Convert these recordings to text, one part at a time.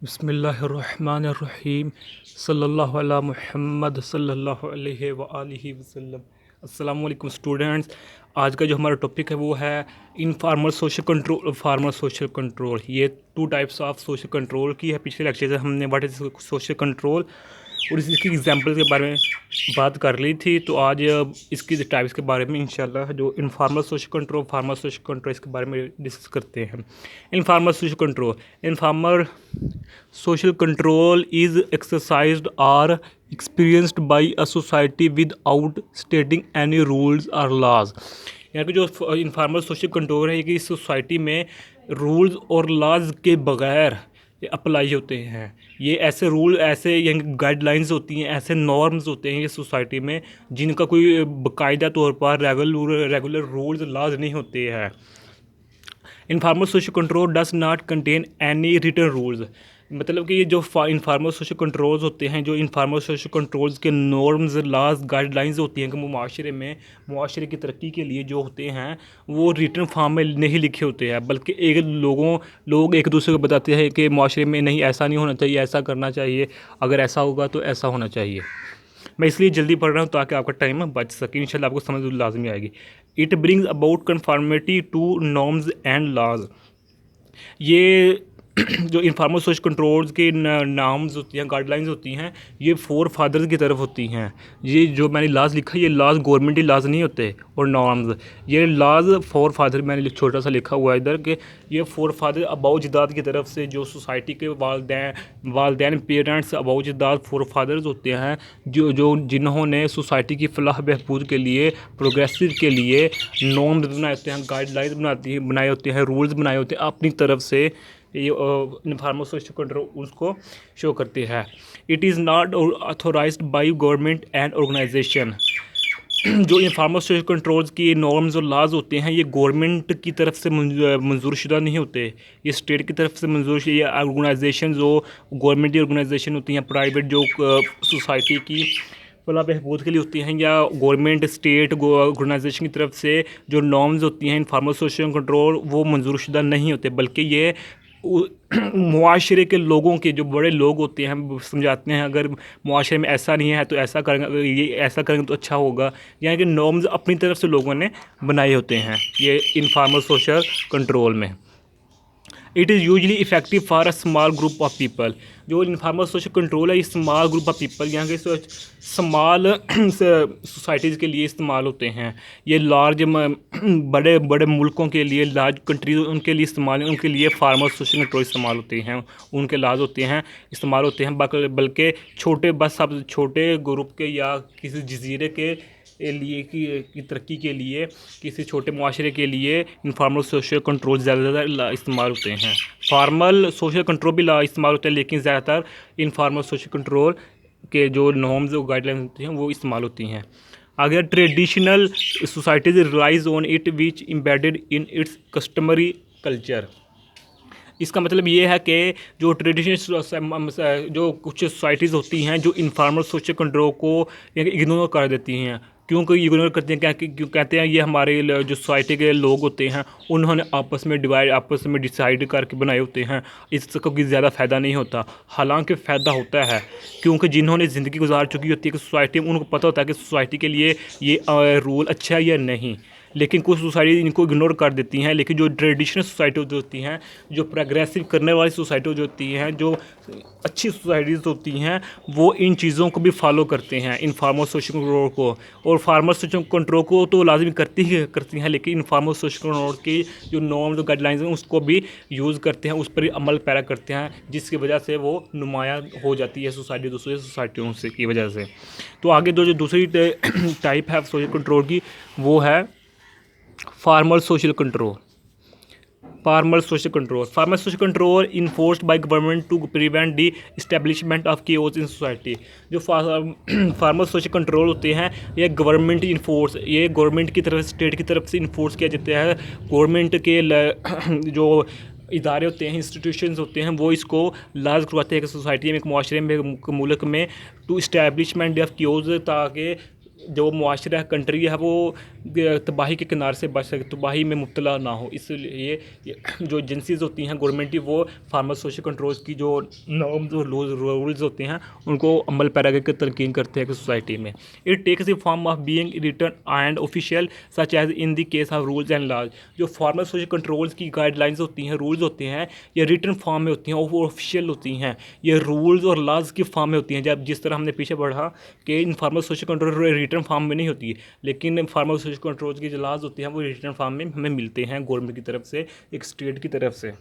बिस्मिल्लाहिर्रहमानिर्रहीम सल्लल्लाहु अला मुहम्मद सल्लल्लाहु अलैहि व आलिहि वसल्लम। अस्सलाम वालेकुम स्टूडेंट्स। आज का जो हमारा टॉपिक है वो है informal social control, formal social control. ये two types of social control की है। पिछले लेक्चर से हमने व्हाट इज सोशल कंट्रोल और इसकी एग्जांपल के बारे में बात कर ली थी। तो आज इसकी टाइप्स के बारे में इंशाल्लाह जो informal social control, formal social control, इसके बारे में डिस्कस करते हैं। Informal social control, informal social control is exercised or experienced by a society without stating any rules or laws। यहाँ पे जो इनफॉर्मल सोशल कंट्रोल है कि इस सोसाइटी में रूल्स और लॉज के बगैर ये अप्लाई होते हैं। ये ऐसे रूल, ऐसे गाइडलाइंस होती हैं, ऐसे नॉर्म्स होते हैं ये सोसाइटी में जिनका कोई बाकायदा तौर पर रेगुलर रूल्स लॉज नहीं होते हैं। Informal social control does not contain any written rules. मतलब कि ये जो इनफॉर्मल सोशल कंट्रोल्स होते हैं, जो इनफॉर्मल सोशल कंट्रोल्स के नॉर्म्स, लॉज, गाइडलाइंस होती हैं कि मुआशरे में, मुआशरे की तरक्की के लिए जो होते हैं वो रिटन फॉर्म में नहीं लिखे होते हैं, बल्कि लोग एक दूसरे को बताते हैं कि मुआशरे में नहीं, ऐसा नहीं होना चाहिए, ऐसा करना चाहिए, अगर ऐसा होगा तो ऐसा होना चाहिए। मैं इसलिए जल्दी पढ़ रहा हूँ ताकि आपका टाइम बच सके, इंशाल्लाह आपको समझ लाजमी आएगी। It brings about conformity to norms and laws. ये जो इनफॉर्मल सोशल कंट्रोल्स के नाम्स होती हैं, गाइडलाइंस होती हैं, ये फोर फादर्स की तरफ होती हैं। ये जो मैंने लॉज लिखा है, ये लॉज गवर्नमेंटी लॉज नहीं होते, और नॉर्म्स, ये लॉज फोर फादर, मैंने छोटा सा लिखा हुआ है इधर कि ये फोर फादर अबाउजदाद की तरफ से, जो सोसाइटी के वालदैन पेरेंट्स अबाउजदाद फोर फादर्स होते हैं, जिन्होंने सोसाइटी की फलाह बहबूद के लिए, प्रोग्रेसिव के लिए नॉर्म्स बनाए होते हैं, गाइडलाइंस बनाए होते हैं, रूल्स बनाए होते हैं अपनी तरफ से। ये इनफॉर्मल सोशल कंट्रोल उसको शो करती है। It is not authorized by government and organization. जो इनफॉर्मल सोशल कंट्रोल्स की नॉर्म्स और लॉज होते हैं, ये गवर्नमेंट की तरफ से मंजूर शुदा नहीं होते, ये स्टेट की तरफ से मंजूर, ये ऑर्गेनाइजेशन जो गवर्नमेंटी ऑर्गेनाइजेशन होती हैं, प्राइवेट जो सोसाइटी की फलाह बहबूद के लिए होती हैं, या गवर्नमेंट स्टेट ऑर्गेनाइजेशन की तरफ से जो नॉर्म्स होती हैं इनफॉर्मल सोशल कंट्रोल, वो मंजूर शुदा नहीं होते, बल्कि ये मुआशरे के लोगों के, जो बड़े लोग होते हैं, हम समझाते हैं अगर मुआशरे में ऐसा नहीं है तो ऐसा करेंगे, अगर ये ऐसा करेंगे तो अच्छा होगा। यानी कि नॉर्म्स अपनी तरफ से लोगों ने बनाए होते हैं ये इनफॉर्मल सोशल कंट्रोल में। It is usually effective for a small group of people. जो इनफॉर्मल सोशल कंट्रोल है, ये स्मॉल ग्रुप ऑफ पीपल, यहाँ के स्मॉल सोसाइटीज़ के लिए इस्तेमाल होते हैं। ये लार्ज बड़े बड़े मुल्कों के लिए, लार्ज कंट्रीज, उनके लिए इस्तेमाल, उनके लिए फार्मल सोशल कंट्रोल इस्तेमाल होते हैं, उनके लाज होते हैं, इस्तेमाल होते हैं। बल्कि छोटे, बस सब छोटे ग्रुप के या किसी जजीरे के लिए की तरक्की के लिए, किसी छोटे मुआशरे के लिए इनफॉर्मल सोशल कंट्रोल ज़्यादा इस्तेमाल होते हैं। फार्मल सोशल कंट्रोल भी इस्तेमाल होते हैं, लेकिन ज़्यादातर इनफॉर्मल सोशल कंट्रोल के जो नॉर्म्स और गाइडलाइंस होती हैं वो इस्तेमाल होती हैं। अगर traditional societies relies on it which embedded in its customary culture. इसका मतलब ये है कि जो ट्रेडिशनल, जो कुछ सोसाइटीज़ होती हैं जो इनफॉर्मल सोशल कंट्रोल को इग्नोर कर देती हैं। क्योंकि इग्नोर करते हैं, क्यों कहते हैं, ये हमारे जो सोसाइटी के लोग होते हैं उन्होंने आपस में डिसाइड करके बनाए होते हैं, इसका कोई ज़्यादा फ़ायदा नहीं होता। हालांकि फ़ायदा होता है, क्योंकि जिन्होंने ज़िंदगी गुजार चुकी होती है कि सोसाइटी में, उनको पता होता है कि सोसाइटी के लिए ये रूल अच्छा है या नहीं। लेकिन कुछ सोसाइटी इनको इग्नोर कर देती हैं। लेकिन जो ट्रेडिशनल सोसाइटी होती हैं, जो प्रोग्रेसिव करने वाली सोसाइटी जो होती हैं, जो अच्छी सोसाइटीज़ होती हैं, वो इन चीज़ों को भी फॉलो करते हैं, इनफॉर्मल सोशल कंट्रोल को। और फार्मल सोशल कंट्रोल को तो लाजमी करती हैं, लेकिन इनफॉर्मल सोशल कंट्रोल की जो नॉर्म्स और गाइडलाइंस हैं उसको भी यूज़ करते हैं, उस पर अमल पैरा करते हैं, जिसकी वजह से वो नुमायाँ हो जाती है सोसाइटी दूसरी सोसाइटियों से की वजह से। तो आगे जो दूसरी टाइप है सोशल कंट्रोल की, वो है formal social control. Formal social control enforced by government to prevent the establishment of chaos in society. जो फार्मल सोशल कंट्रोल होते हैं, ये गवर्नमेंट की तरफ, स्टेट की तरफ से इन्फोर्स किया जाता है। गवर्नमेंट के जो इदारे होते हैं, इंस्टीट्यूशंस होते हैं, वो इसको लाज करवाते हैं कि सोसाइटी में, एक मुआशरे में, मुल्क में टू इस्टेब्लिशमेंट ऑफ केओस, ताकि जो मुआशरा कंट्री है वो तबाही के किनारे से बच सके, तबाही में मुब्तला ना हो। इसलिए ये जो एजेंसीज़ होती हैं गवर्नमेंट की, वो फार्मर सोशल कंट्रोल्स की जो नॉर्म्स और रूल्स होते हैं उनको अमल पैरा करके तलकीन करते हैं कि सोसाइटी में। It takes the form of being written and official such as in the case of rules and laws. जो फार्मर सोशल कंट्रोल्स की गाइडलाइंस होती हैं, रूल्स होते हैं, ये रिटन फॉर्म में होती हैं और वो ऑफिशियल होती हैं। ये रूल्स और लॉज की फॉर्म में होती हैं। जब जिस तरह हमने पीछे पढ़ा कि informal social control written form में नहीं होती है, लेकिन फार्मर सोशल कंट्रोल की जो लॉज होती हैं वो रिटन फॉर्म में हमें मिलते हैं गवर्नमेंट की तरफ से, एक स्टेट की तरफ से।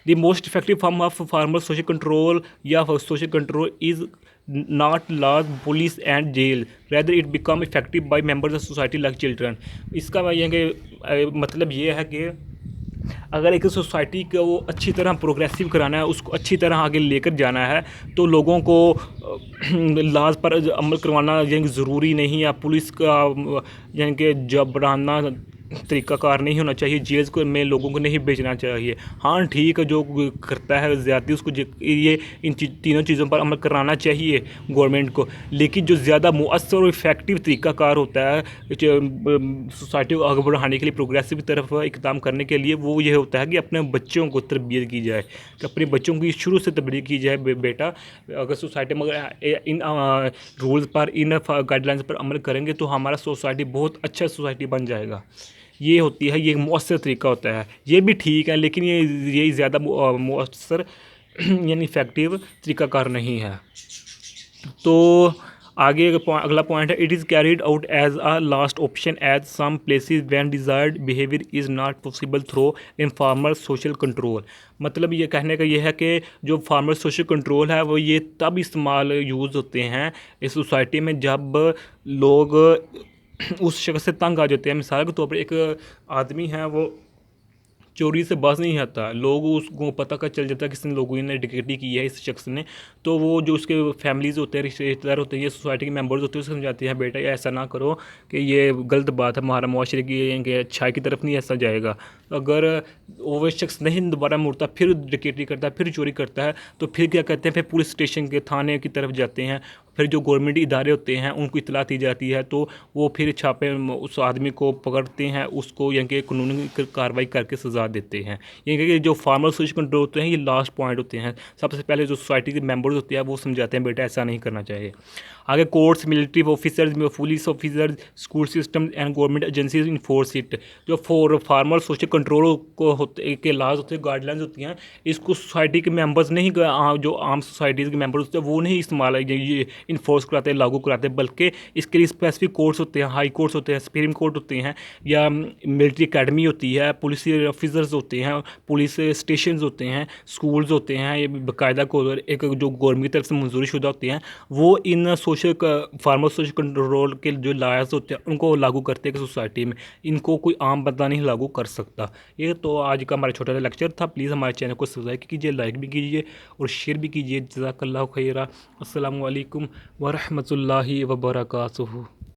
The most effective form of farmer social control या social control is not laws, police and jail. Rather it become effective by members of society like children. इसका ये कि मतलब ये है कि अगर एक सोसाइटी को अच्छी तरह प्रोग्रेसिव कराना है, उसको अच्छी तरह आगे लेकर जाना है, तो लोगों को लाज पर अमल करवाना यानी ज़रूरी नहीं है। पुलिस का यानी कि जबराना तरीक़ाकार नहीं होना चाहिए। जेल्स को में लोगों को नहीं बेचना चाहिए। हाँ ठीक है, जो करता है ज़्यादती उसको ये इन तीनों चीज़ों पर अमल कराना चाहिए गवर्नमेंट को। लेकिन जो ज़्यादा मुअस्सर और इफ़ेक्टिव तरीक़ाकार होता है सोसाइटी को आगे बढ़ाने के लिए, प्रोग्रेसिव की तरफ इक़दाम करने के लिए, वो ये होता है कि अपने बच्चों को तरबियत की जाए, कि अपने बच्चों की शुरू से तरबियत की जाए। बेटा अगर सोसाइटी में इन रूल्स पर, इन गाइडलाइंस पर अमल करेंगे तो हमारा सोसाइटी बहुत अच्छा सोसाइटी बन जाएगा। ये होती है, ये एक मुअस्सर तरीका होता है। ये भी ठीक है, लेकिन ये ज़्यादा मुअस्सर यानी इफ़ेक्टिव तरीक़ाकार नहीं है। तो आगे अगला पॉइंट है, it is carried out as a last option as some places when desired behaviour is not possible through informal social control. मतलब ये कहने का ये है कि जो फार्मर सोशल कंट्रोल है वो ये तब इस्तेमाल यूज़ होते हैं इस सोसाइटी में जब लोग उस शख्स से तंग आ जाते हैं। मिसाल के तौर पर एक आदमी है, वो चोरी से बाज नहीं आता, लोग उसको पता का चल जाता है किसी लोगों ने डकैती की है इस शख्स ने, तो वो जो उसके फैमिलीज़ होते हैं, रिश्तेदार होते हैं, ये सोसाइटी के मेंबर्स होते हैं, उसको समझाते हैं बेटा ऐसा ना करो कि ये गलत बात है, हमारा मुआशरे की अच्छाई की तरफ नहीं ऐसा जाएगा। अगर वो शख्स नहीं दोबारा मुड़ता, फिर डकैती करता है, फिर चोरी करता है, तो फिर क्या कहते हैं, फिर पुलिस स्टेशन के थाने की तरफ जाते हैं। फिर जो गवर्नमेंट इदारे होते हैं उनको इतला दी जाती है, तो वो फिर छापे उस आदमी को पकड़ते हैं, उसको यानी कि कानूनी कार्रवाई करके सज़ा देते हैं। यानी कि जो फार्मर सोशल कंट्रोल होते हैं ये लास्ट पॉइंट होते हैं। सबसे पहले जो सोसाइटी के मेंबर्स होते हैं वो समझाते हैं बेटा ऐसा नहीं करना चाहिए। आगे courts, military officers, police officers, school system and government agencies enforce it. जो फार्मर सोशल कंट्रोल को होते के लाज होते हैं, गाइडलाइंस होती हैं, इसको सोसाइटी के मेंबर्स नहीं, जो आम सोसाइटीज़ के मेंबर्स होते हैं वो नहीं इस्तेमाल ये इन्फोर्स कराते हैं, लागू कराते हैं, बल्कि इसके लिए स्पेसिफिक कोर्ट्स होते हैं, हाई कोर्ट्स होते हैं, सुप्रीम कोर्ट होते हैं, या मिलिट्री अकेडमी होती है, पुलिस ऑफिसर्स होते हैं, पुलिस स्टेशन होते हैं, स्कूल्स होते हैं, ये बाकायदा को एक जो गवर्नमेंट की तरफ से मंजूरी शुदा होते हैं, वो इन फार्मर सोशल कंट्रोल के जो लायस होते हैं उनको लागू करते हैं सोसाइटी में। इनको कोई आम बंदा नहीं लागू कर सकता। ये तो आज का हमारा छोटा सा लेक्चर था। प्लीज़ हमारे चैनल को सब्सक्राइब कीजिए, लाइक भी कीजिए और शेयर भी कीजिए। जज़ाकल्लाहु खैरा। अस्सलामु अलैकुम व रहमतुल्लाहि व बरकातुहू।